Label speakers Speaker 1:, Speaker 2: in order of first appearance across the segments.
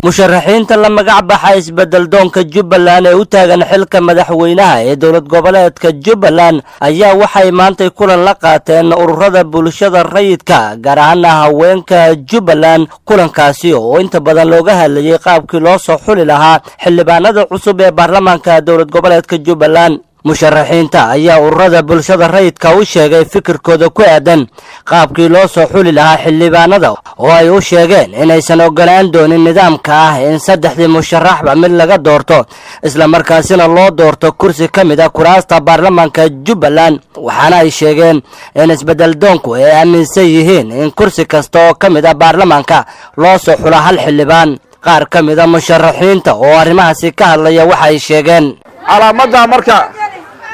Speaker 1: musharaxiinta la magac baxay isbedel doonka Jubbaland ee u taagan xilka madaxweynaha ee dowlad goboleedka Jubbaland ayaa waxay maantay kulan la qaateen ururada bulshada rayidka gaar ahaan haweenka Jubbaland kulankaasi oo inta badan looga hadlayay qaabkii loo soo xuli lahaa xildhibaanada cusub ee baarlamaanka dowlad goboleedka Jubbaland musharaxiinta ayaa ururada bulshada rayidka u sheegay fikirkooda ku aadan qaabkii loo soo xuli lahaa xildhibaanada oo ay u sheegeen inaysan ogolaan doonin nidaamka ah in saddexdii musharaxba mid laga doorto isla markaasina loo doorto kursi ka mid ah kuraasta baarlamaanka Jubbaland waxaana ay sheegeen in isbedel doonku ay aaminsan yihiin in kursi kasta oo ka mid ah baarlamaanka loo soo xulo hal xildhibaan qaar ka mid ah musharaxiinta oo arrimahaasi ka hadlaya waxay sheegeen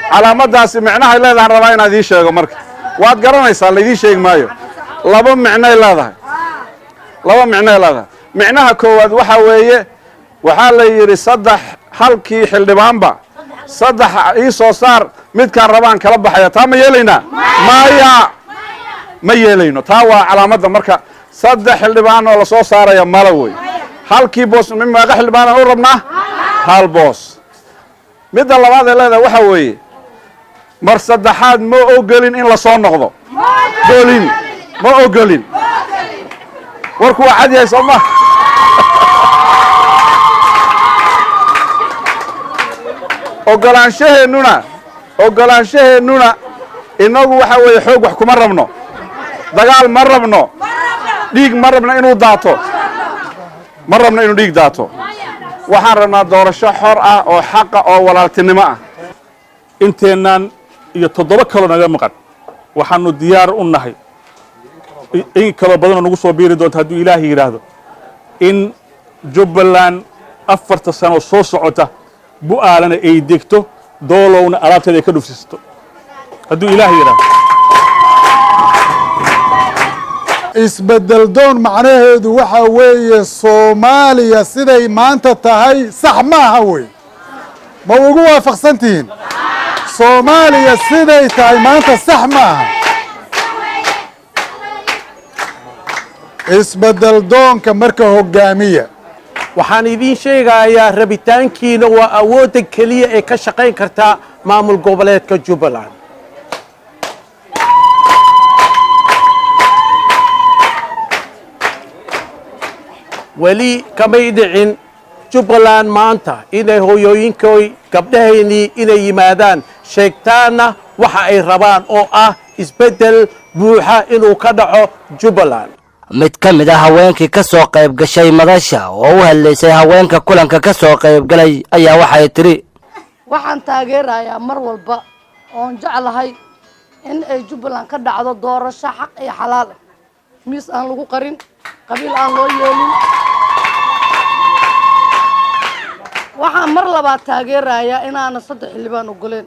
Speaker 2: calaamadaasi micnahay leedahay rabaa inaad ii sheego marka waad garanaysaa la idii sheegi maayo laba micnay leedahay micnaha koowaad waxa weeye waxaa la yidhi saddex halkii xildhibaanba saddex ii soo saar midkaan rabaan kala baxaya taa ma yeelaynaa ma yeelayno taa waa calaamadda marka saddex xildhibaan oo la soo saaraya mala wey halkii boos meeqa xildhibaan u rabnaa hal boos midda labaad ee leedahay waxa weeye mar saddexaad ma ogolin in la soo noqdo ma ogolin warku waa cad yahay soo ma ogolaanshaheennuna inagu waxa weeye xoog wax kuma rabno dagaal ma rabno dhiig ma rabno inuu daato dhiig daato waxaan rabnaa doorasho xor ah oo xaqa oo walaaltinimo ah
Speaker 3: inteenan iyo 7 kale naga maqan waxaanu diyaar u nahay in kala badan nagu soo biiri doonto haddii Ilaahay yiraahdo in Jubbaland 4 sano soo socota bu'aalana ay degto doolowna alaabteeda ay ka dhufsisto haddii Ilaahay yiraahdo
Speaker 4: isbedel doon macnaheedu waxa weeye Soomaaliya siday maanta tahay sax maaha way ma ugu waafaqsantiin Soomaaliya siday tahay maanta sax maaha isbedel doonka marka hogaamiya
Speaker 5: waxaan idin sheegayaa rabitaankiina waa awoodda kaliya ee ka shaqayn karta maamul goboleedka Jubbaland wali kamay dhicin Jubbaland maanta inay hooyooyinkooy gabdhaheeni inay yimaadaan sheegtaana waxa ay rabaan oo ah isbedel buuxa inuu ka dhaco Jubbaland
Speaker 1: mid ka mid ah haweenkii ka soo qayb gashay madasha oo u hadlaysay haweenka kulanka ka soo qayb galay ayaa waxay tiri
Speaker 6: waxaan taageerayaa mar walba oo jecelahay in ay Jubbaland ka dhacdo doorasho xaq iyo xalaal miis aan lagu qarin qabiil aan loo yeelin waxaan mar labaad taageerayaa inaana 3 xildhibaan ogoleen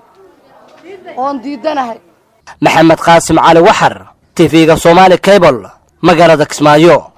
Speaker 6: oon diidanahay
Speaker 1: maxamed qaasim cali waxar TV-ga Somali Cable magaalada Kismaayo